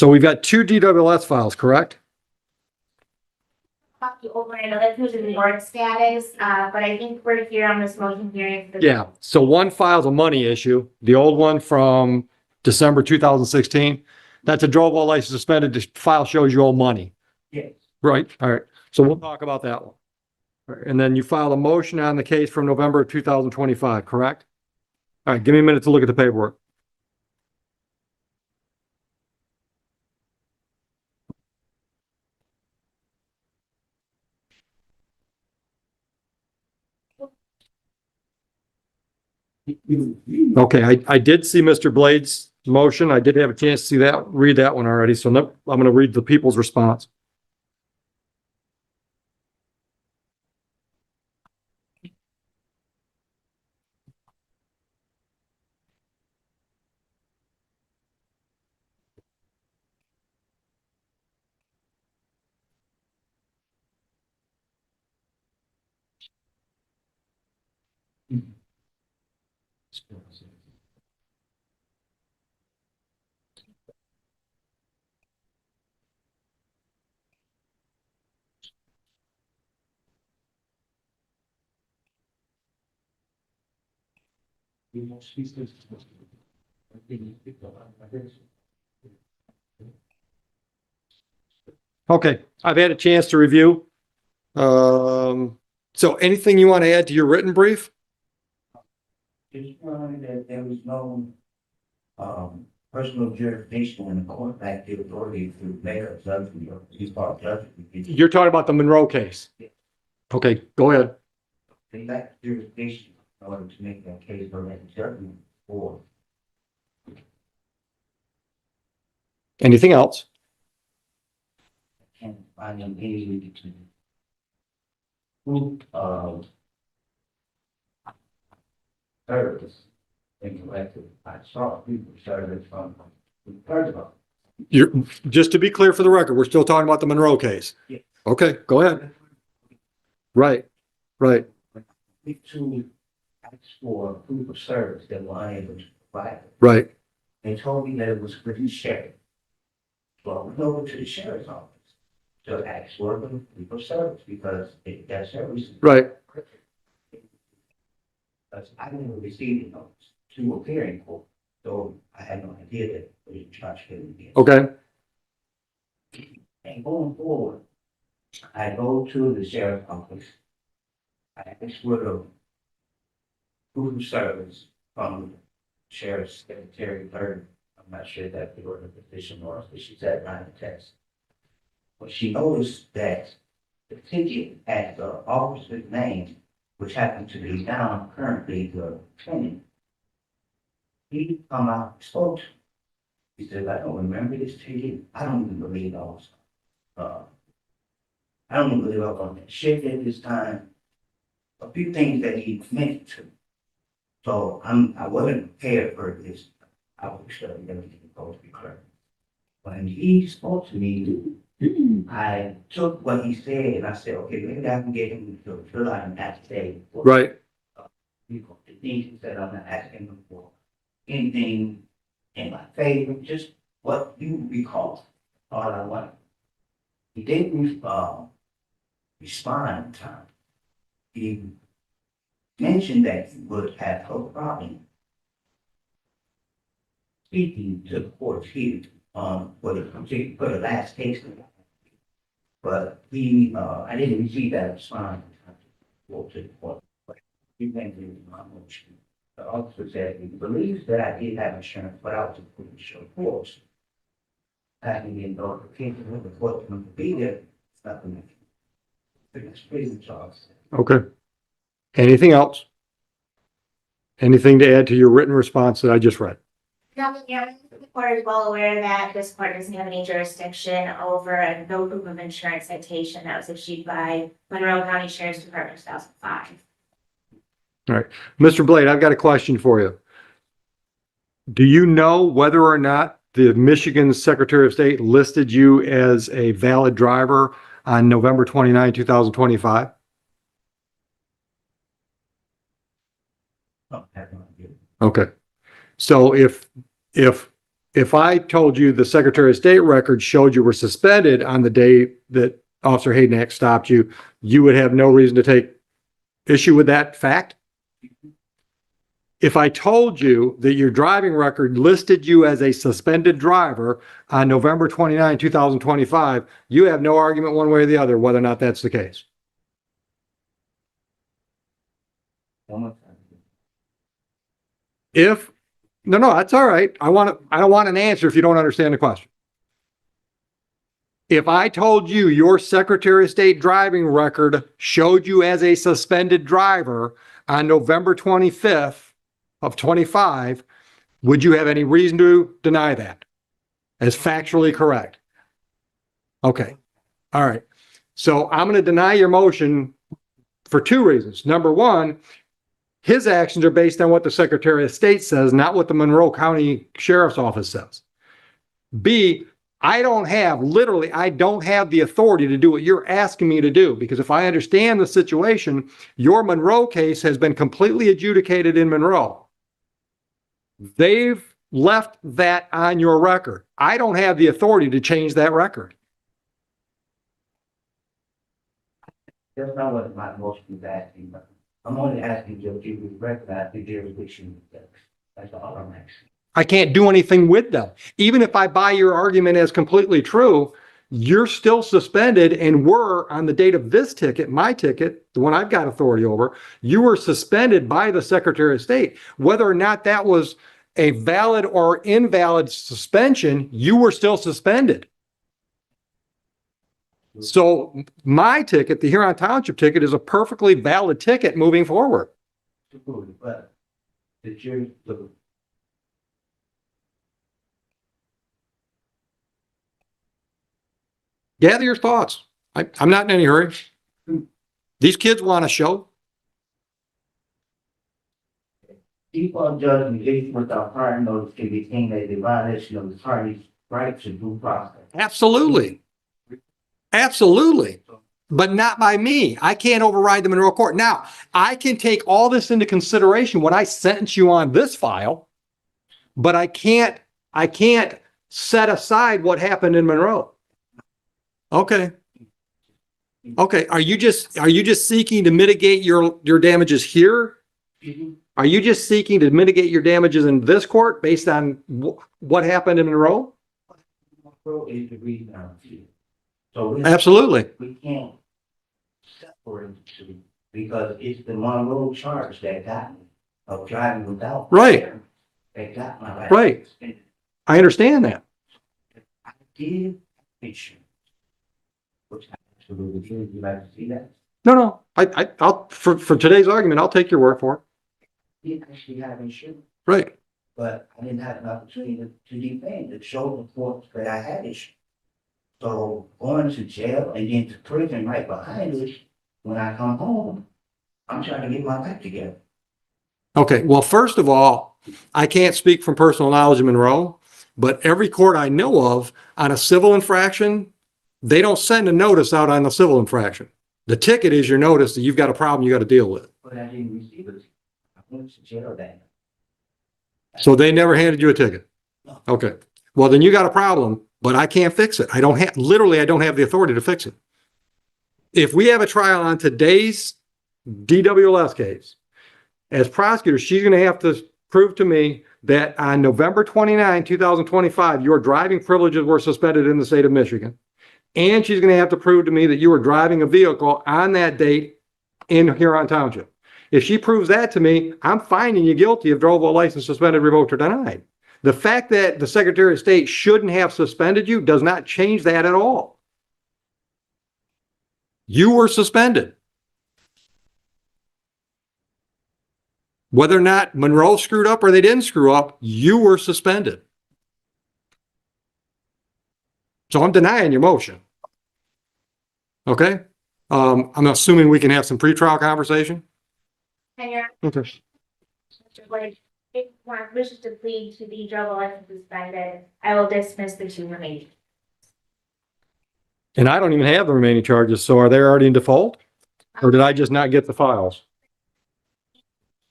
So we've got two DWS files, correct? Talk you over another who's in board status, but I think we're here on this motion hearing. Yeah, so one file's a money issue, the old one from December 2016. That's a drove while license suspended. The file shows you owe money. Yes. Right, all right. So we'll talk about that one. All right, and then you filed a motion on the case from November of 2025, correct? All right, give me a minute to look at the paperwork. Okay, I did see Mr. Blade's motion. I did have a chance to see that, read that one already. So I'm going to read the people's response. Okay, I've had a chance to review. So anything you want to add to your written brief? Just knowing that there was no, personal jurisdiction in the court back the authority to make a judgment or these part judgment. You're talking about the Monroe case? Okay, go ahead. They lack jurisdiction in order to make that case or make a judgment or. Anything else? Can't find them easily to prove, service and collective. I saw people service from, first of all, You're, just to be clear for the record, we're still talking about the Monroe case? Yes. Okay, go ahead. Right, right, to ask for proof of service that were unable to provide it. right. They told me that it was for the sheriff. So I went over to the sheriff's office to ask for proof of service because that service. Right. Because I never received those to appear in court, so I had no idea that it was charged again. Okay, And going forward, I go to the sheriff's office. I ask for the proof of service from Sheriff's Secretary Bird. I'm not sure that the order position or if she said nine to test. But she noticed that the ticket had the officer's name, which happened to be down currently the attorney. He come out and spoke to me. He said, I don't remember this ticket. I don't even believe I was, I don't even believe I was on that shift at this time. A few things that he mentioned to me. So I wasn't prepared for this. I was studying everything supposed to be clear. When he spoke to me, I took what he said and I said, okay, maybe I can get him to fill out an affidavit. right, You know, the things he said, I'm not asking him for anything in my favor, just what you recall, all I want. He didn't, respond in time. He mentioned that he would have no problem speaking to the court here, for the last case. But he, I didn't receive that response. To the court. But he went to my motion. The officer said he believes that I did have insurance, but I was a pretty sure force. Having been notification with the court to be there, it's nothing. It's pretty much all. okay. Anything else? Anything to add to your written response that I just read? Nothing, yeah, the court is well aware that this court doesn't have any jurisdiction over a no proof of insurance citation that was issued by Monroe County Sheriff's Department in 2005. All right, Mr. Blade, I've got a question for you. Do you know whether or not the Michigan Secretary of State listed you as a valid driver on November 29, 2025? Oh, I have no idea. Okay. So if if I told you the Secretary of State record showed you were suspended on the day that Officer Hayden stopped you, you would have no reason to take issue with that fact? If I told you that your driving record listed you as a suspended driver on November 29, 2025, you have no argument one way or the other whether or not that's the case. One more time. No, that's all right. I don't want an answer if you don't understand the question. If I told you your Secretary of State driving record showed you as a suspended driver on November 25th of 25, would you have any reason to deny that as factually correct? Okay. All right. So I'm going to deny your motion for two reasons. Number one, his actions are based on what the Secretary of State says, not what the Monroe County Sheriff's Office says. B, I don't have the authority to do what you're asking me to do, because if I understand the situation, your Monroe case has been completely adjudicated in Monroe. They've left that on your record. I don't have the authority to change that record. That's not what my motion is asking, but I'm only asking you if you would recognize the jurisdiction. That's all I'm asking. I can't do anything with them. Even if I buy your argument as completely true, you're still suspended and were on the date of this ticket, my ticket, the one I've got authority over, you were suspended by the Secretary of State. Whether or not that was a valid or invalid suspension, you were still suspended. So my ticket, the Huron Township ticket, is a perfectly valid ticket moving forward. But the jury, Gather your thoughts. I'm not in any hurry. These kids want a show. default judgment issued without prior notice can be deemed as a violation of the party's right to due process. Absolutely. Absolutely. But not by me. I can't override the Monroe Court. Now, I can take all this into consideration when I sentence you on this file, but I can't set aside what happened in Monroe. Okay. Okay. Are you just seeking to mitigate your damages here? Are you just seeking to mitigate your damages in this court based on what happened in Monroe? Monroe is the reason I'm here. So Absolutely. we can't separate the two because it's the Monroe charge that got me of driving without. Right. That got my life. Right. I understand that. I did insurance, which I absolutely did. You like to see that? No. I'll for today's argument, I'll take your word for it. I did actually have insurance, Right. but I didn't have an opportunity to defend, to show the court that I had insurance. So going to jail and then to prison right behind us, when I come home, I'm trying to get my life together. Okay. Well, first of all, I can't speak from personal knowledge of Monroe, but every court I know of on a civil infraction, they don't send a notice out on the civil infraction. The ticket is your notice that you've got a problem you got to deal with. But I didn't receive it. I went to jail that. So they never handed you a ticket. Okay. Well, then you got a problem, but I can't fix it. I don't have the authority to fix it. If we have a trial on today's DWLS case, as prosecutor, she's going to have to prove to me that on November 29, 2025, your driving privileges were suspended in the state of Michigan. And she's going to have to prove to me that you were driving a vehicle on that date in Huron Township. If she proves that to me, I'm finding you guilty of drove while license suspended, revoked, or denied. The fact that the Secretary of State shouldn't have suspended you does not change that at all. You were suspended. Whether or not Monroe screwed up or they didn't screw up, you were suspended. So I'm denying your motion. Okay? I'm assuming we can have some pretrial conversation. And you're, Okay. Mr. Blake, if one wishes to plead to be drug license suspended, I will dismiss the two remaining. And I don't even have the remaining charges, so are they already in default? Or did I just not get the files?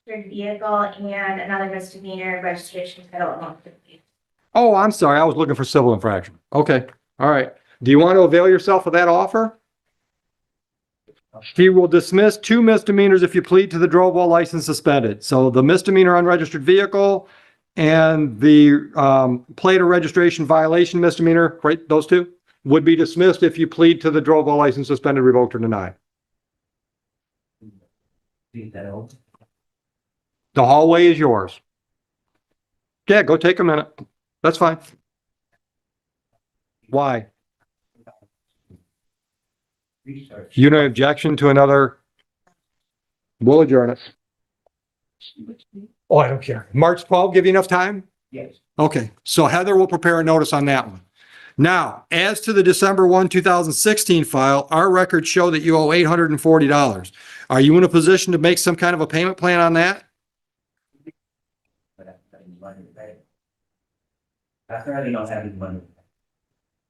Vehicle and another misdemeanor registration title among the. Oh, I'm sorry. I was looking for civil infraction. Okay. All right. Do you want to avail yourself of that offer? She will dismiss 2 misdemeanors if you plead to the drove while license suspended. So the misdemeanor unregistered vehicle and the plate or registration violation misdemeanor, right? Those 2 would be dismissed if you plead to the drove while license suspended, revoked, or denied. Leave that open. The hallway is yours. Yeah, go take a minute. That's fine. Why? Research. You no objection to another? We'll adjourn it. Oh, I don't care. March 12th, give you enough time? Yes. Okay, so Heather will prepare a notice on that one. Now, as to the December 1, 2016 file, our records show that you owe $840. Are you in a position to make some kind of a payment plan on that? But I have any money to pay. I currently don't have any money.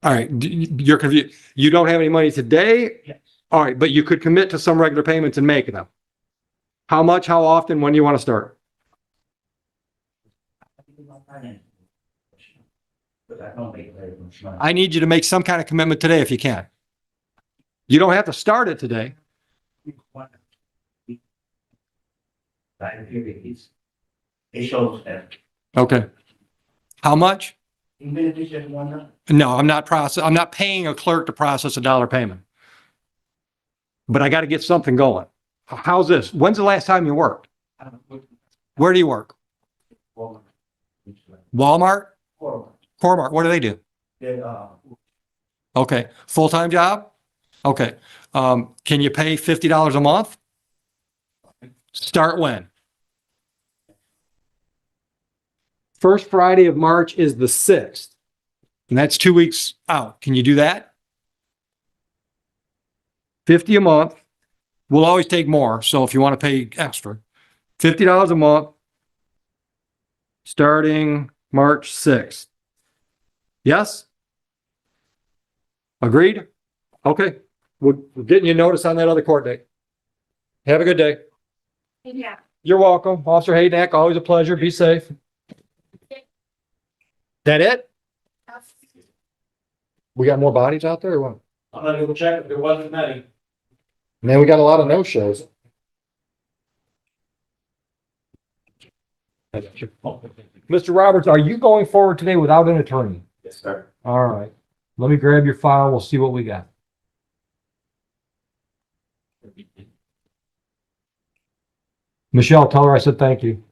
All right, you're confused. You don't have any money today? Yes. All right, but you could commit to some regular payments and make them. How much, how often, when do you want to start? But I don't make very much money. I need you to make some kind of commitment today if you can. You don't have to start it today. It shows that. Okay. How much? Even if it's just one number. No, I'm not paying a clerk to process a dollar payment. But I got to get something going. How's this? When's the last time you worked? Where do you work? Walmart? Core-Mart, what do they do? Okay, full-time job? Okay, can you pay $50 a month? Start when? First Friday of March is the 6th, and that's 2 weeks out. Can you do that? 50 a month. We'll always take more, so if you want to pay extra, $50 a month, starting March 6th. Yes? Agreed? Okay. We're getting you notice on that other court date. Have a good day. Yeah. You're welcome. Officer Haydack, always a pleasure. Be safe. That it? We got more bodies out there or what? I'm gonna go check if there wasn't many. Man, we got a lot of no-shows. Mr. Roberts, are you going forward today without an attorney? Yes, sir. All right. Let me grab your file. We'll see what we got. Michelle, tell her I said thank you.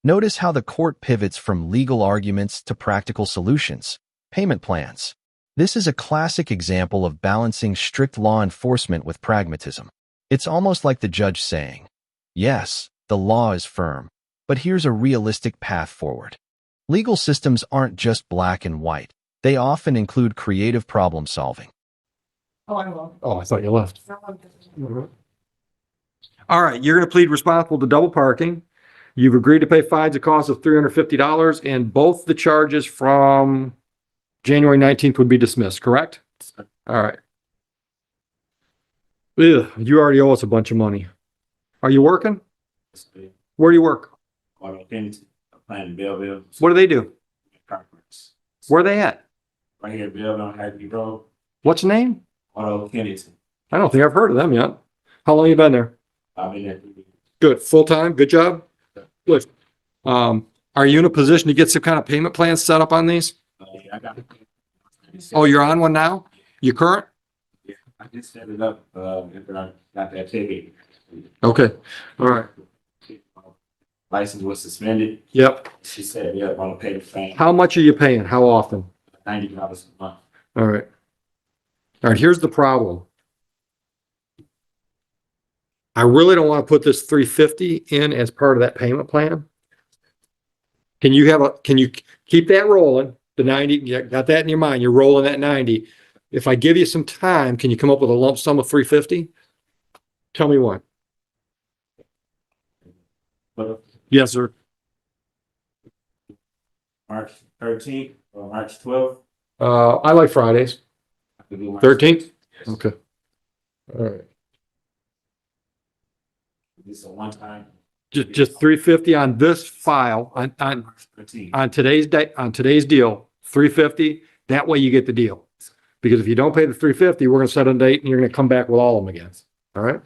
Notice how the court pivots from legal arguments to practical solutions, payment plans. This is a classic example of balancing strict law enforcement with pragmatism. It's almost like the judge saying, yes, the law is firm, but here's a realistic path forward. Legal systems aren't just black and white. They often include creative problem solving. Oh, I thought you left. All right, you're going to plead responsible to double parking. You've agreed to pay fines at cost of $350, and both the charges from January 19th would be dismissed, correct? All right. Ugh, you already owe us a bunch of money. Are you working? Where do you work? Auto Kennedy, playing Belleville. What do they do? Conference. Where are they at? Right here, Belleville on Happy Road. What's the name? Auto Kennedy. I don't think I've heard of them yet. How long you been there? I've been there. Good, full-time, good job? Good. Are you in a position to get some kind of payment plan set up on these? Yeah, I got it. Oh, you're on one now? You current? Yeah, I just set it up, after I got that ticket. Okay, all right. License was suspended. Yep. She said, yeah, I'm gonna pay the fine, How much are you paying? How often? $90 a month. All right. All right, here's the problem. I really don't want to put this 350 in as part of that payment plan. Can you keep that rolling? The 90, you got that in your mind, you're rolling that 90. If I give you some time, can you come up with a lump sum of 350? Tell me when. But Yes, sir. March 13th or March 12th. I like Fridays. I could do March 13th? Yes. Okay. All right. This is a one time. Just 350 on this file, on today's date, on today's deal, 350. That way you get the deal. Because if you don't pay the 350, we're gonna set a date and you're gonna come back with all of them again. All right?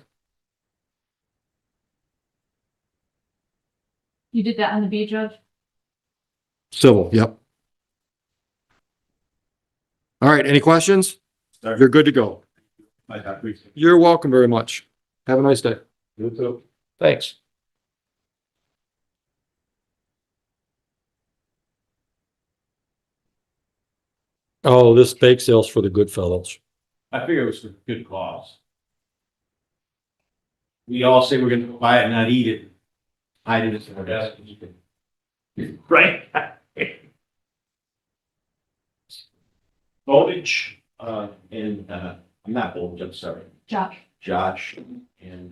You did that on the B, Judge? Civil, yep. All right, any questions? You're good to go. I appreciate it. You're welcome very much. Have a nice day. You too. Thanks. Oh, this bake sale's for the good fellows. I figure it was for good cause. We all say we're gonna go buy it and not eat it. Hide it in our desk. Right? Voltage, and, I'm not Voltage, I'm sorry. Josh and,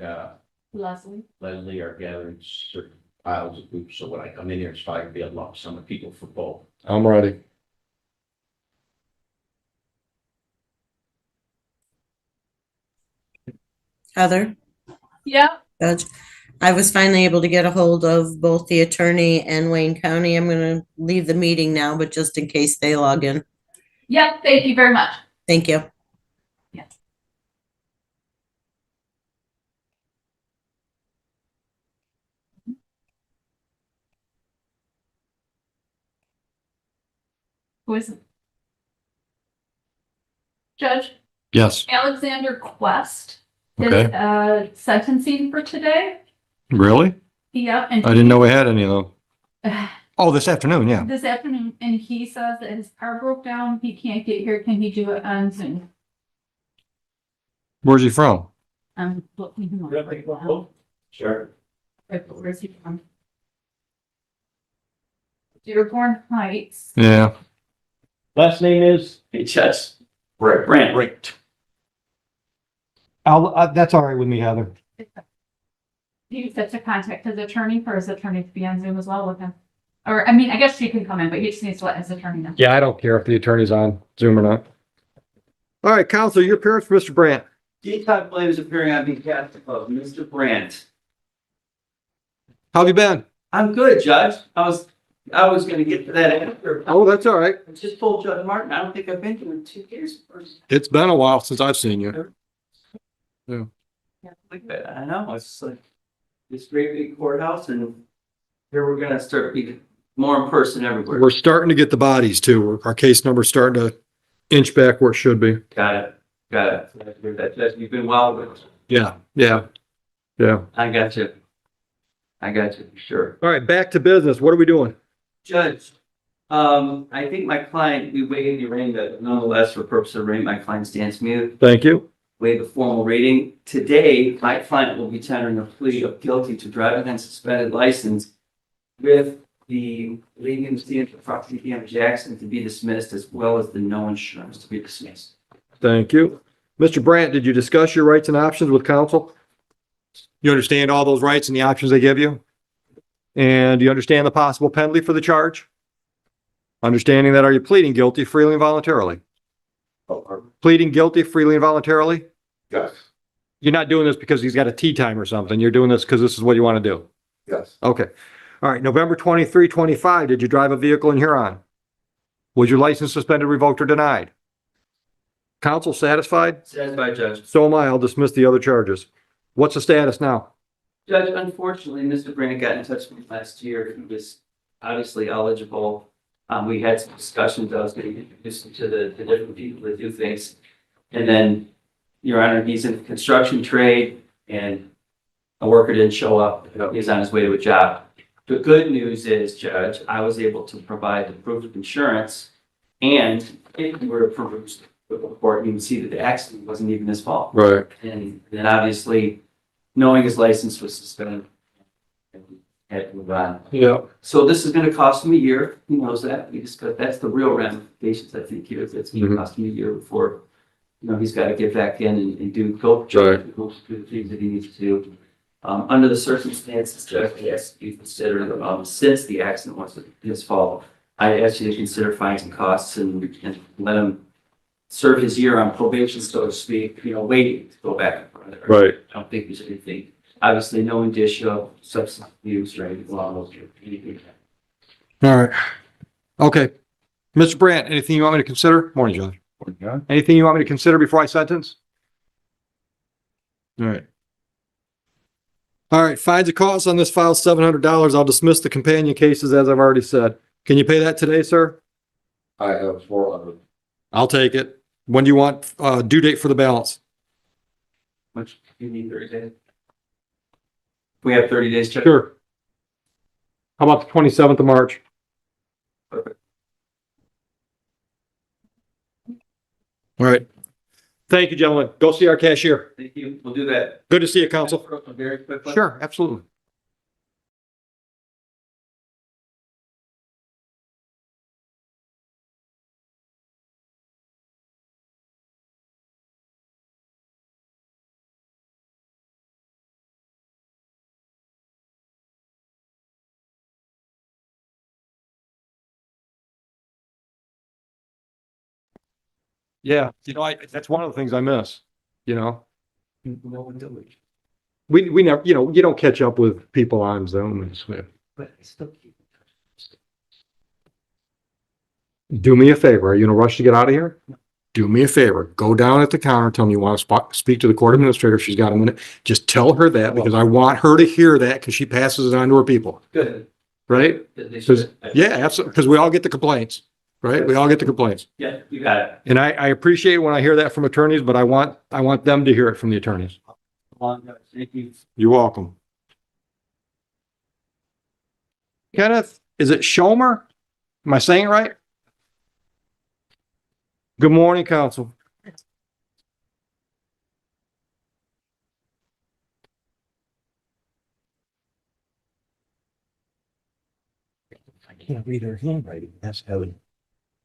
Leslie. Leslie are gathering certain files of groups, so when I come in here, it's probably gonna be a lump sum of people for both. I'm ready. Heather, Yeah, Judge, I was finally able to get a hold of both the attorney and Wayne County. I'm gonna leave the meeting now, but just in case they log in. yep, thank you very much. Thank you. Yes. Who is it? Judge Yes. Alexander Quest is Okay. sentencing for today. Really? Yep, and I didn't know we had any though. Oh, this afternoon, yeah. this afternoon, and he says that his car broke down. He can't get here. Can he do it on Zoom? Where's he from? I'm looking him up right now. Sure. Right, but where's he from? Dearborn Heights. Yeah. Last name is? H.S. Brent. Right. That's all right with me, Heather. He said to contact his attorney for his attorney to be on Zoom as well with him. Or, I mean, I guess she can come in, but he just needs to let his attorney know. Yeah, I don't care if the attorney's on Zoom or not. All right, counsel, your appearance for Mr. Brandt. D. Todd Blade is appearing on behalf of Mr. Brandt. How have you been? I'm good, Judge. I was gonna get to that after. Oh, that's all right. I just told Judge Martin, I don't think I've been here in 2 years. It's been a while since I've seen you. Like that. I know, it's like this great big courthouse and here we're gonna start being more in person everywhere. We're starting to get the bodies too. Our case number's starting to inch back where it should be. Got it. You've been well with us. Yeah. I got you. For sure. All right, back to business. What are we doing? Judge, I think my client, we waived the arraignment, but nonetheless, for purpose of arraignment, my client stands mute. Thank you. Waive the formal rating. Today, my client will be tendering a plea of guilty to driving on suspended license with the leniency and proximity of Jackson to be dismissed, as well as the no insurance to be dismissed. Thank you. Mr. Brandt, did you discuss your rights and options with counsel? You understand all those rights and the options they give you? And do you understand the possible penalty for the charge? Understanding that, are you pleading guilty freely and voluntarily? Pleading guilty freely and voluntarily? Yes. You're not doing this because he's got a tea time or something. You're doing this because this is what you want to do. Yes. Okay. All right. November 23, 25, did you drive a vehicle in Huron? Was your license suspended, revoked, or denied? Counsel satisfied? Satisfied, Judge. So am I. I'll dismiss the other charges. What's the status now? Judge, unfortunately, Mr. Brandt got in touch with me last year. He was obviously eligible. We had some discussions. I was going to introduce him to the different people that do things. And then, Your Honor, he's in the construction trade and a worker didn't show up. He's on his way to a job. The good news is, Judge, I was able to provide the proof of insurance, and if you were to peruse the report, you can see that the accident wasn't even his fault. Right. And then obviously, knowing his license was suspended, and we had to move on. Yeah. So this is gonna cost him a year. He knows that. We discussed, that's the real ramifications, I think, here. It's gonna cost him a year before, he's gotta get back in and go through the things that he needs to do. Under the circumstances, Judge, I ask you to consider, since the accident wasn't his fault, I ask you to consider fines and costs and let him serve his year on probation, so to speak, waiting to go back. Right. I don't think there's anything obviously no indicia of substance abuse or anything along those lines. All right. Okay. Mr. Brandt, anything you want me to consider? Morning, Judge. Anything you want me to consider before I sentence? All right. All right, fines and costs on this file, $700. I'll dismiss the companion cases as I've already said. Can you pay that today, sir? I have 400. I'll take it. When do you want, due date for the balance? Which you need 30 days. We have 30 days, Judge. Sure. How about the 27th of March? Perfect. All right. Thank you, gentlemen. Go see our cashier. Thank you. We'll do that. Good to see you, counsel. Very quickly. Sure, absolutely. Yeah, that's one of the things I miss, you know? We never, you don't catch up with people on Zoom and stuff. But I still keep in touch. Do me a favor. Are you in a rush to get out of here? Do me a favor. Go down at the counter. Tell me you want to speak to the court administrator. She's got a minute. Just tell her that because I want her to hear that because she passes it on to her people, Good. right? Yeah, absolutely. Because we all get the complaints, right? We all get the complaints. Yeah, you got it. And I appreciate when I hear that from attorneys, but I want them to hear it from the attorneys. Thank you. You're welcome. Kenneth, is it Schomer? Am I saying it right? Good morning, counsel. I can't read her handwriting. That's Ellie.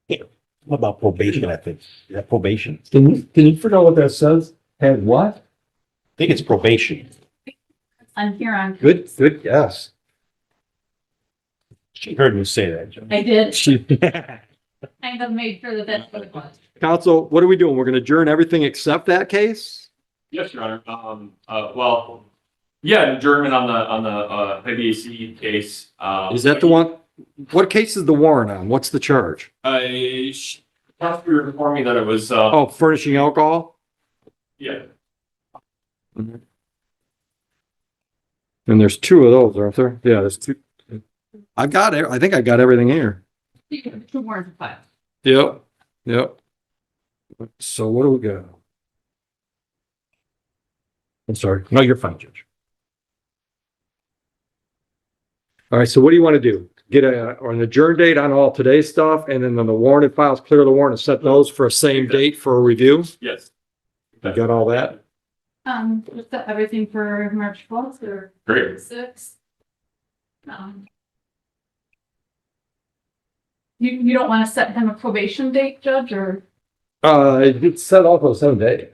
Yeah. What about probation ethics? Is that probation? Can you figure out what that says? Had what? I think it's probation. I'm here on. Good guess. She heard me say that, Joe. I did. She, Kind of made sure that that's what it was. counsel, what are we doing? We're gonna adjourn everything except that case? Yes, Your Honor. Well, yeah, adjournment on the IBAC case. Is that the one? What case is the warrant on? What's the charge? Prosecutor informed me that it was, Oh, furnishing alcohol? yeah. And there's two of those, aren't there? Yeah, there's two. I've got it. I think I got everything here. You have 2 more to file. Yep. So what do we got? I'm sorry. No, you're fine, Judge. All right, so what do you want to do? Get an adjourn date on all today's stuff, and then on the warranted files, clear the warrant and set those for a same date for a review? Yes. You got all that? Is that everything for March 12th or Great. 6th? You don't want to set him a probation date, Judge, or? It's set off on 7 days.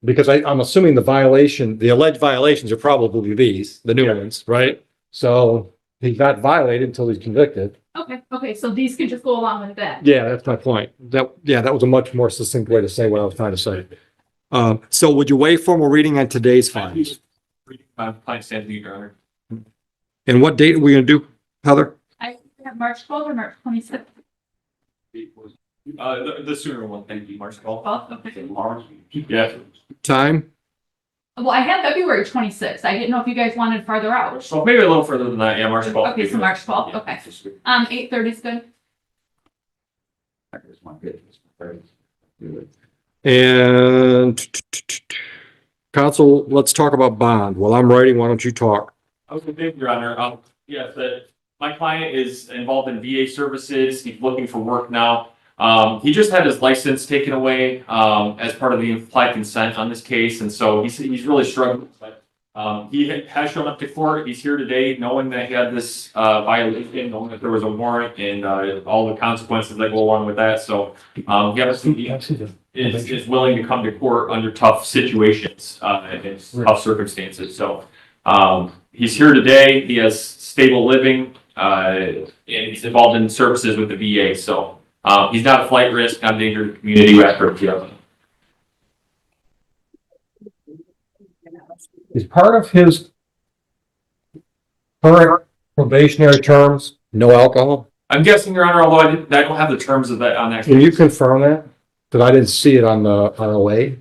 Because I'm assuming the alleged violations are probably these, the new ones, right? So he's not violated until he's convicted. Okay, so these can just go along with that. Yeah, that's my point. That was a much more succinct way to say what I was trying to say. So would you waive formal reading on today's findings? My client stands to you, Your Honor. And what date are we gonna do, Heather? I have March 12th or March 26th. The sooner one, thank you, March 12th. 12th, okay. Yeah. Time? Well, I had February 26th. I didn't know if you guys wanted farther out. So maybe a little further than that, yeah, March 12th. Okay, so March 12th, okay. 8:30 is good. And counsel, let's talk about bond. While I'm writing, why don't you talk? Okay, thank you, Your Honor. Yes, my client is involved in VA services. He's looking for work now. He just had his license taken away as part of the implied consent on this case, and so he's really struggling. But he has shown up to court. He's here today, knowing that he had this violation, knowing that there was a warrant, and all the consequences that go along with that. So he obviously is willing to come to court under tough situations and tough circumstances. So he's here today. He has stable living, and he's involved in services with the VA. So. He's not a flight risk, not a danger to the community after a Is part of his current probationary terms no alcohol? I'm guessing, Your Honor, although I don't have the terms of that on that. Can you confirm that? Because I didn't see it on the ROA.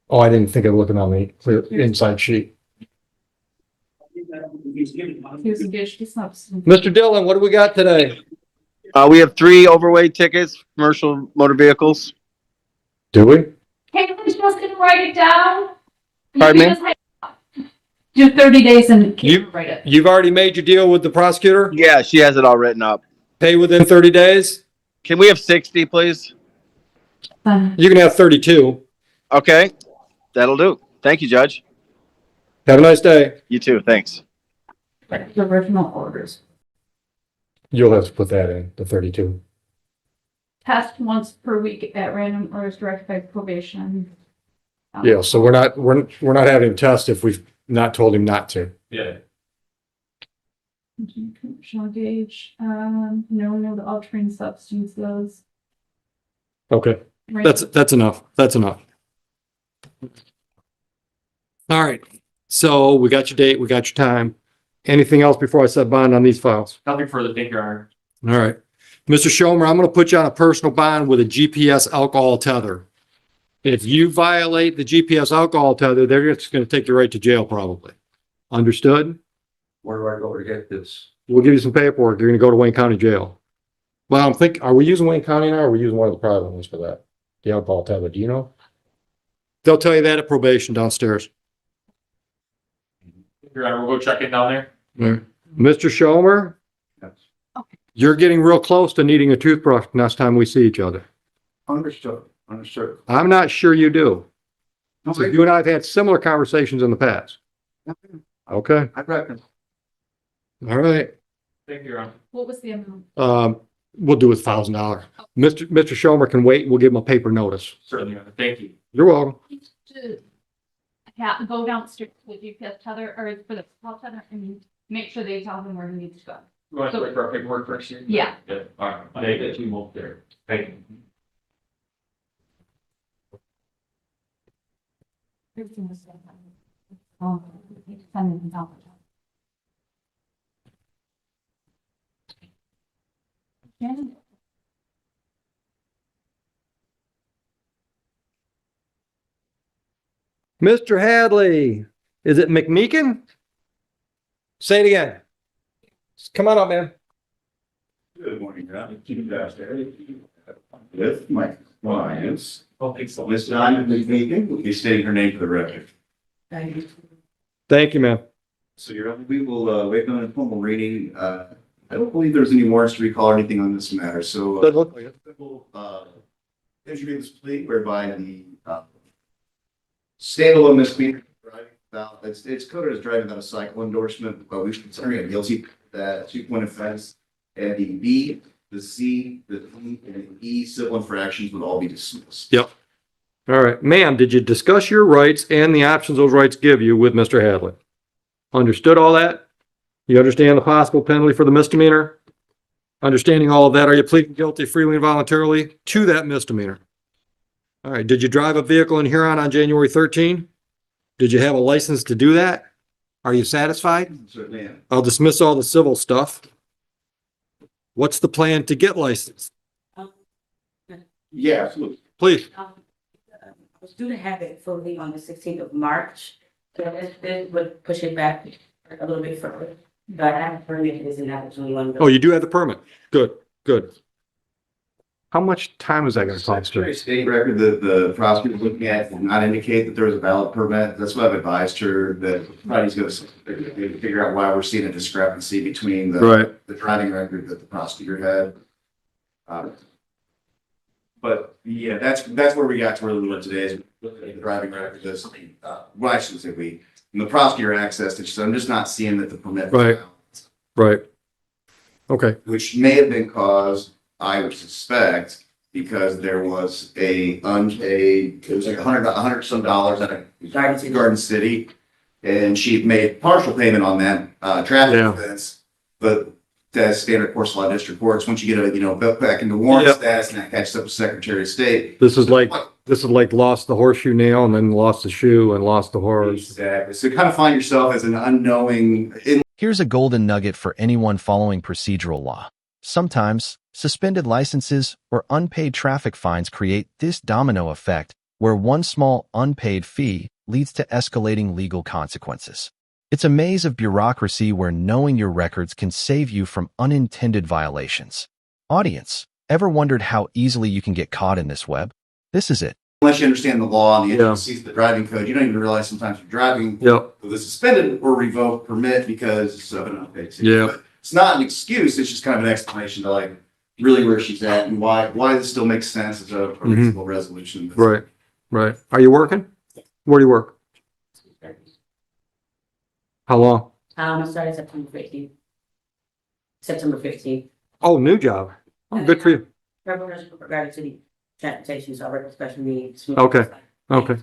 Oh, I didn't think of looking on the clear inside sheet. He was engaged in substance. Mr. Dillon, what do we got today? We have 3 overweight tickets, commercial motor vehicles. Do we? Hey, I'm just gonna write it down. Pardon me? You can just do 30 days and You- write it. You've already made your deal with the prosecutor? Yeah, she has it all written up. Pay within 30 days? Can we have 60, please? You can have 32. Okay, that'll do. Thank you, Judge. Have a nice day. You too, thanks. The original orders. You'll have to put that in, the 32. Test once per week at random or as directed by probation. Yeah, so we're not having him test if we've not told him not to. Yeah. Shall gauge, no to altering substances. Okay, that's enough. That's enough. All right, so we got your date, we got your time. Anything else before I set bond on these files? Nothing further. Thank you, Your Honor. All right. Mr. Schomer, I'm going to put you on a personal bond with a GPS alcohol tether. If you violate the GPS alcohol tether, they're just going to take you right to jail probably. Understood? Where do I go to get this? We'll give you some paperwork. You're going to go to Wayne County Jail. Well, I'm thinking, are we using Wayne County now or are we using one of the private ones for that? The alcohol tether, do you know? They'll tell you that at probation downstairs. Your Honor, we'll go check it down there. Mr. Schomer, Yes. you're getting real close to needing a toothbrush next time we see each other. Understood. Understood. I'm not sure you do. No, So you and I have had similar conversations in the past. Okay, I reckon. all right. Thank you, Your Honor. What was the amount? We'll do $1,000. Mr. Schomer can wait. We'll give him a paper notice. Certainly, Your Honor. Thank you. You're welcome. To go downstairs with GPS tether or for the call tether and make sure they tell him where he needs to go. You want to wait for our paperwork first? Here? Yeah. Yeah. All right. I think that you won't there. Thank you. Everything was done. Oh, send it out. Shannon? Mr. Hadley, is it McMeekin? Say it again. Come on up, man. Good morning, John. Chief Justice. With my clients, Ms. Diamond McMeekin, will be stating her name for the record. Thank you, man. So we will wait on a formal reading. I don't believe there's any warrants to recall or anything on this matter, so. Doesn't look like it. We'll introduce this plea whereby the standalone misdemeanor driving without, it's coded as driving without a cycle endorsement, but we're considering a guilty that 2-point offense. And the B, the C, the D, and the E civil infractions would all be dismissed. Yep. All right, ma'am, did you discuss your rights and the options those rights give you with Mr. Hadley? Understood all that? You understand the possible penalty for the misdemeanor? Understanding all of that, are you pleading guilty freely and voluntarily to that misdemeanor? All right, did you drive a vehicle in Huron on January 13? Did you have a license to do that? Are you satisfied? Certainly am. I'll dismiss all the civil stuff. What's the plan to get licensed? Yeah, absolutely. Please. I was due to have it fully on the 16th of March, so this would push it back a little bit further. But I haven't heard if there's an opportunity. Oh, you do have the permit. Good, good. How much time is that going to cost? Secretary of State record that the prosecutor was looking at did not indicate that there was a valid permit. That's what I've advised her, that probably going to figure out why we're seeing a discrepancy between the driving record that the prosecutor had. But yeah, that's where we got to where we were today, is the driving record. This, well, I should say and the prosecutor accessed it, so I'm just not seeing that the permit. Right. Right. Okay. Which may have been caused, I would suspect, because there was it was like $100 some dollars at a Garden City, and she made partial payment on that traffic offense, but that's standard course law district courts. Once you get back into warrant status and that catches up with Secretary of State. This is like This is like lost the horseshoe nail and then lost the shoe and lost the horse. Exactly. So you kind of find yourself as an unknowing in Here's a golden nugget for anyone following procedural law. Sometimes, suspended licenses or unpaid traffic fines create this domino effect where one small unpaid fee leads to escalating legal consequences. It's a maze of bureaucracy where knowing your records can save you from unintended violations. Audience, ever wondered how easily you can get caught in this web? This is it. unless you understand the law and the Yeah. intricacies of the driving code, you don't even realize sometimes you're driving Yep. with a suspended or revoked permit because of an unpaid ticket. Yeah. But it's not an excuse, it's just kind of an explanation to like really where she's at and why this still makes sense as a reasonable resolution. Right. Right. Are you working? Where do you work? How long? I started September 15th. September 15th. Oh, new job. Oh, good for you. Regarding to the transportation, so I work with special needs. Okay. Okay.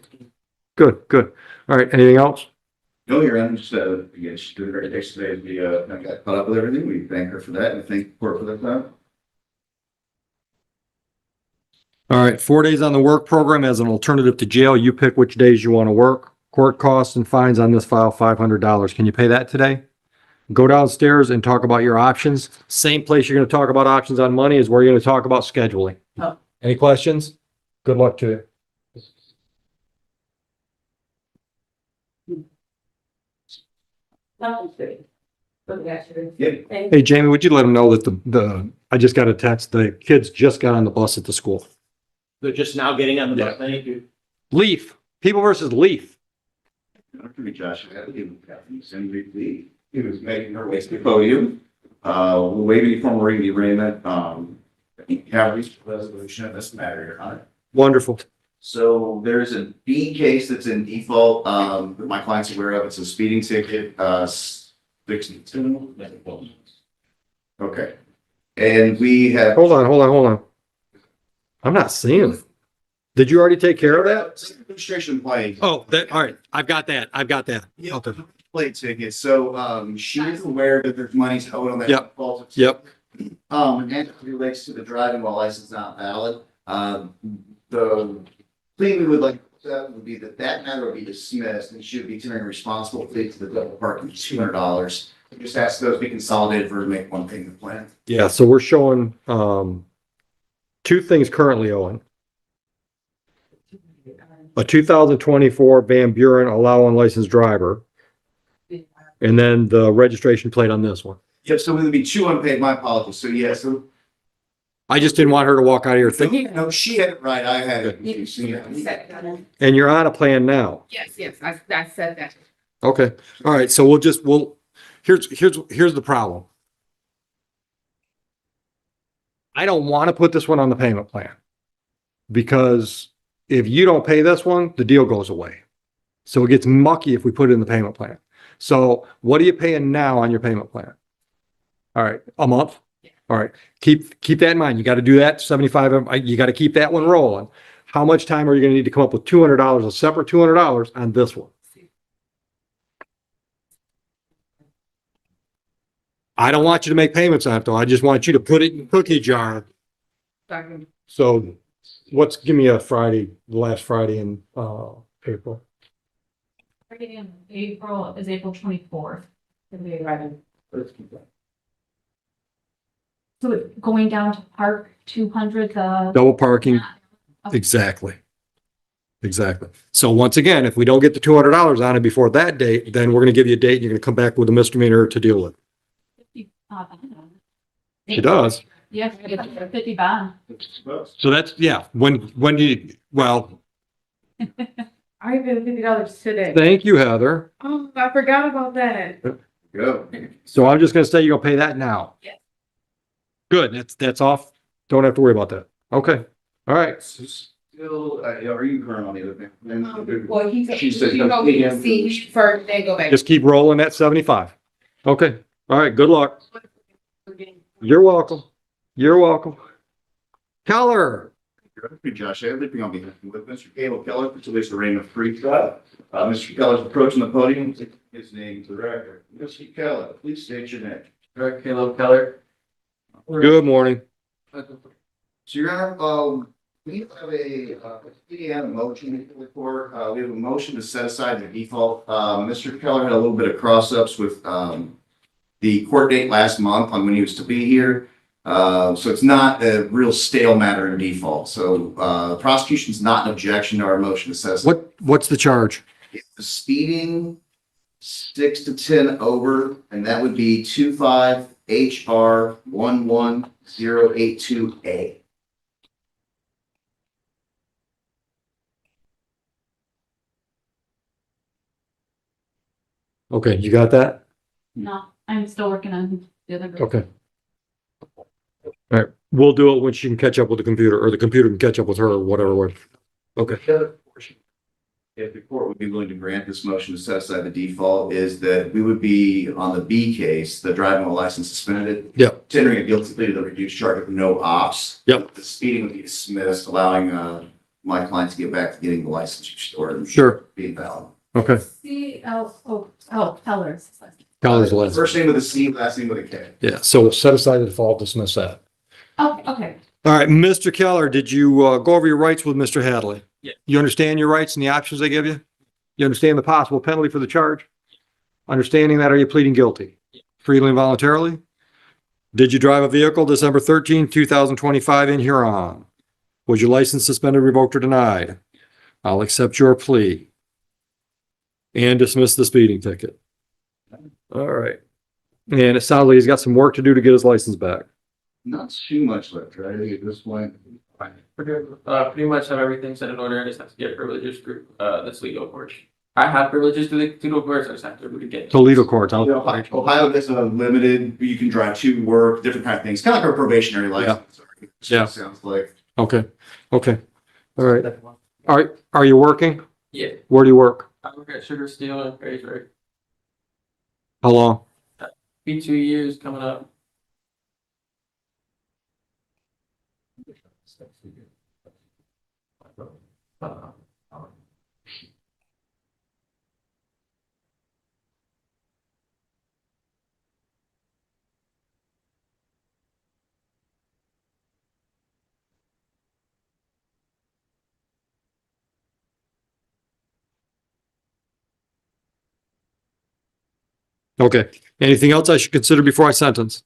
Good, good. All right. Anything else? No, Your Honor, just, again, she's doing a great day today. We, got caught up with everything. We thank her for that and thank the court for that time. All right. 4 days on the work program as an alternative to jail. You pick which days you want to work. Court costs and fines on this file, $500. Can you pay that today? Go downstairs and talk about your options. Same place you're going to talk about options on money is where you're going to talk about scheduling. Oh. Any questions? Good luck to you. Hey, Jamie, would you let them know that I just got a text, the kids just got on the bus at the school. They're just now getting on the bus. Thank you. Leaf, People versus Leaf. Josh, he was making her way to the podium. We're waiving formal reading the agreement. Have reached a resolution of this matter, Your Honor. Wonderful. So there's a B case that's in default, that my client's aware of. It's a speeding ticket, 62. Okay. And we have. Hold on. I'm not seeing it. Did you already take care of that? Registration plate. Oh, all right. I've got that. Yeah, Okay. plate ticket. So, she is aware that there's money's owed on that. Yep. default. Yep. And it relates to the driving while license not valid. The thing we would like that would be that matter would be dismissed and she would be turning responsible plea to the double parking $200. We just ask those be consolidated for to make one payment plan. Yeah, so we're showing two things currently owing. A 2024 Van Buren allow unlicensed driver. And then the registration plate on this one. Yep, so it would be two unpaid, my apologies. So yeah, so. I just didn't want her to walk out of here thinking, No, she had it right, I had it. and you're on a plan now. Yes, I said that. Okay, all right, so here's the problem. I don't want to put this one on the payment plan. Because if you don't pay this one, the deal goes away. So it gets mucky if we put it in the payment plan. So what are you paying now on your payment plan? All right, a month? All right, keep that in mind. You got to do that, 75, you got to keep that one rolling. How much time are you going to need to come up with $200, a separate $200 on this one? I don't want you to make payments on it though. I just want you to put it in the cookie jar. So give me a Friday, the last Friday in April. Friday in April is April 24th. So it's going down to Park 200, the. Double parking, exactly. So once again, if we don't get the $200 on it before that date, then we're gonna give you a date and you're gonna come back with a misdemeanor to deal with. It does. Yeah, it's a 50 bond. So that's, yeah, when do you, well, I paid $50 today. thank you, Heather. Oh, I forgot about that. Go. So I'm just gonna say you're gonna pay that now. Yes. Good, that's off. Don't have to worry about that. Okay, all right. Still, are you current on the other thing? Well, he said, She said, you know, we can see first, then go back. Just keep rolling at 75. Okay, all right, good luck. You're welcome. Keller. Good, Josh. Everything on behalf with Mr. Caleb Keller, facilitates the reign of free trial. Mr. Keller's approaching the podium. Take his name to the record. Mr. Keller, please state your name. Caleb Keller. Good morning. So your Honor, We have a motion before, we have a motion to set aside the default. Mr. Keller had a little bit of cross-ups with, the court date last month on when he was to be here. So it's not a real stale matter in default. So, prosecution's not an objection to our motion to set aside. What's the charge? The speeding 6 to 10 over, and that would be 25 HR 11082A. Okay, you got that? No, I'm still working on the other. group. Okay. All right, we'll do it when she can catch up with the computer, or the computer can catch up with her, or whatever. Okay. The other portion, if the court would be willing to grant this motion to set aside the default, is that we would be on the B case, the driving while license suspended. Yep. Tendering a guilty plea to the reduced charge of no ops. Yep. The speeding would be dismissed, allowing my client to get back to getting the license restored and Sure. being valid. Okay. Tellers. Collins list. First name with a C, last name with a K. Yeah, so set aside the default, dismiss that. Okay. All right, Mr. Keller, did you go over your rights with Mr. Hadley? Yeah. You understand your rights and the options they give you? You understand the possible penalty for the charge? Understanding that, are you pleading guilty? Freely and voluntarily? Did you drive a vehicle December 13th, 2025 in Huron? Was your license suspended, revoked, or denied? I'll accept your plea and dismiss the speeding ticket. All right. And it sounds like he's got some work to do to get his license back. Not too much left, right? I think at this point. Pretty much have everything set in order. I just have to get privileges through, this legal court. I have privileges through the legal courts. I just have to get. Toledo court. Ohio is a limited, you can drive to work, different kind of things, kind of like a probationary license. Yeah. Sounds like. Okay. Okay. All right. Are you working? Yeah, Where do you work? I work at Sugar Steel and Fraser. How long? Be 2 years coming up. Okay. Anything else I should consider before I sentence?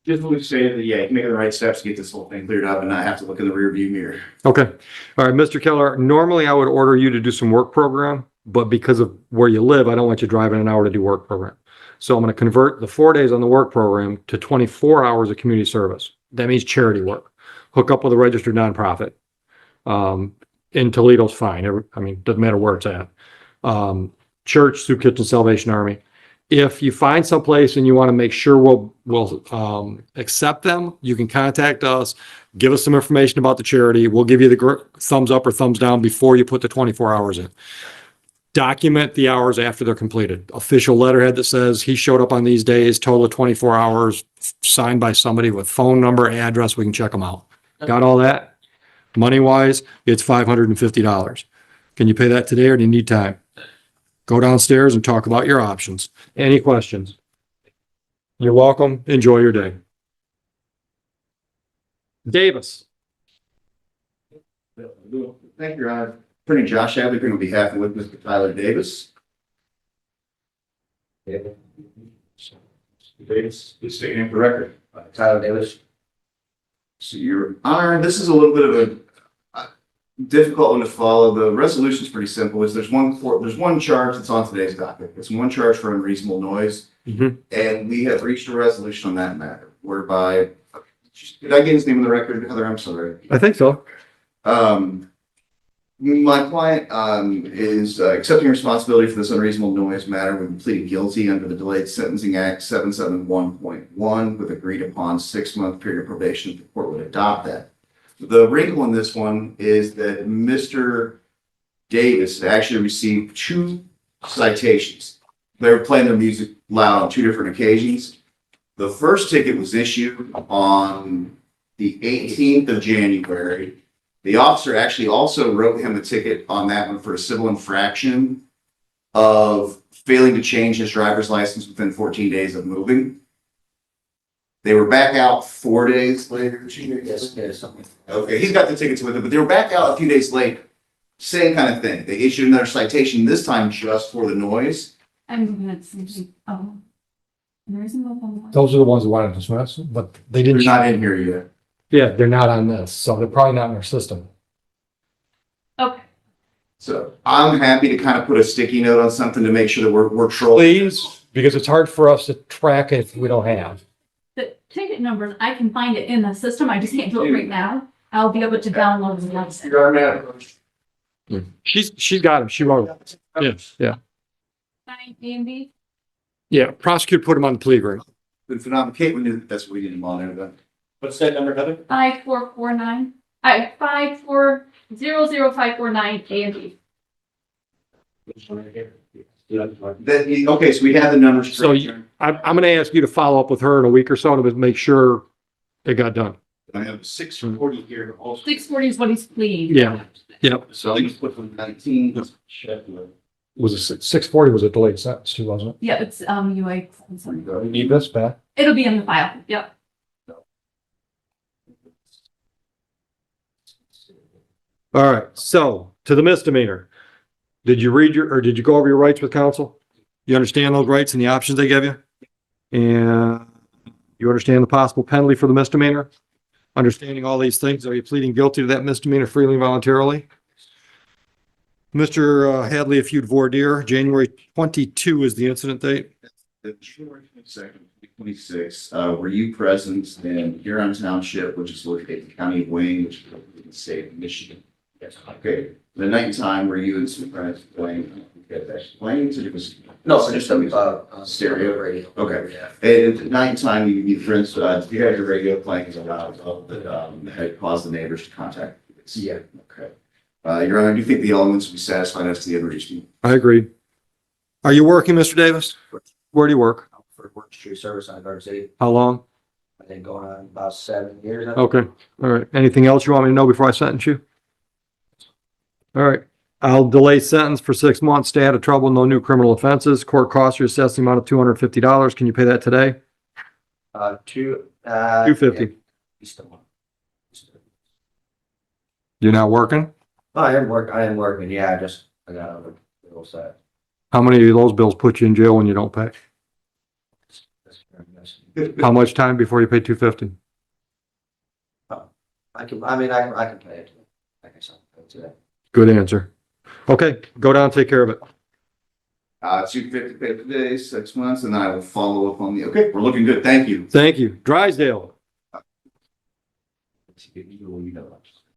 Just would say that, yeah, you can make the right steps to get this whole thing cleared up and not have to look in the rearview mirror. Okay. All right, Mr. Keller, normally I would order you to do some work program, but because of where you live, I don't want you driving an hour to do work program. So I'm going to convert the 4 days on the work program to 24 hours of community service. That means charity work. Hook up with a registered nonprofit. In Toledo's fine. I mean, doesn't matter where it's at. Church, Soup Kitchen, Salvation Army. If you find someplace and you want to make sure we'll accept them, you can contact us, give us some information about the charity. We'll give you the thumbs up or thumbs down before you put the 24 hours in. Document the hours after they're completed. Official letterhead that says he showed up on these days, total of 24 hours, signed by somebody with phone number, address. We can check them out. Got all that? Money wise, it's $550. Can you pay that today or do you need time? Go downstairs and talk about your options. Any questions? You're welcome. Enjoy your day. Davis. Thank you, Your Honor. Attorney Josh Hadley, on behalf of Mr. Tyler Davis. Davis, just stating it for the record. Tyler Davis. So, Your Honor, this is a little bit of a difficult one to follow. The resolution is pretty simple. There's one charge that's on today's docket. It's one charge for unreasonable noise. And we have reached a resolution on that matter whereby, did I get his name in the record, Heather? I'm sorry. I think so. My client is accepting responsibility for this unreasonable noise matter. We pleaded guilty under the Delayed Sentencing Act 771.1 with agreed upon 6-month period of probation if the court would adopt that. The wrinkle in this one is that Mr. Davis actually received 2 citations. They were playing their music loud on 2 different occasions. The first ticket was issued on the 18th of January. The officer actually also wrote him a ticket on that one for a civil infraction of failing to change his driver's license within 14 days of moving. They were back out 4 days later. Yes, yes, something. Okay, he's got the tickets with him, but they were back out a few days late. Same kind of thing. They issued another citation, this time just for the noise. I'm looking at something, oh. There is a mobile one. Those are the ones that wanted to dismiss, but they They're didn't. not in here yet. Yeah, they're not on this, so they're probably not in our system. Okay, So I'm happy to kind of put a sticky note on something to make sure that we're trolling. Please, because it's hard for us to track it if we don't have. the ticket numbers, I can find it in the system, I just can't do it right now. I'll be able to download the website. She's got them. She wrote it. Yes, yeah. Fine, Andy? Yeah, prosecutor put them on the plea agreement. But phenomenal. Kate, we knew that's what we didn't monitor that. What's that number, Heather? 5449, 5400549, Andy. Okay, so we have the numbers. So I'm gonna ask you to follow up with her in a week or so to make sure it got done. I have 640 here also. 640 is what he's pleading. Yeah, yep. So I'm gonna put from 19. Was it 640 was a delayed sentence too, wasn't it? Yeah, it's, UA, I'm sorry. We need this back. It'll be in the file, yep. All right, so to the misdemeanor. Did you read did you go over your rights with counsel? You understand those rights and the options they give you? And you understand the possible penalty for the misdemeanor? Understanding all these things, are you pleading guilty to that misdemeanor freely and voluntarily? Mr. Hadley, if you'd voir dire, January 22 is the incident date. January 22nd, 26. Were you present in Huron Township, which is located in the county of Wayne, which is in the state of Michigan? Yes. Okay. The night and time were you in Supervisor Wayne? Planes, or it was? No, just a stereo radio. Okay. Yeah. And at night and time, you friends, you had your radio playing as loud that had caused the neighbors to contact you. Yeah. Okay. Your Honor, do you think the elements will be satisfied as to the emergency? I agree. Are you working, Mr. Davis? Where do you work? For Work Street Service on Garden City. How long? I think going on about 7 years. Okay, all right. Anything else you want me to know before I sentence you? All right, I'll delay sentence for 6 months. Stay out of trouble, no new criminal offenses. Court costs you assessed the amount of $250. Can you pay that today? $250. You're not working? I am working, yeah, I got a little set. How many of those bills put you in jail when you don't pay? How much time before you pay $250? I can pay it. I can pay it today. Good answer. Okay, go down, take care of it. $250 paid today, 6 months, and then I will follow up on the, okay, we're looking good. Thank you. Thank you. Drysdale. You know.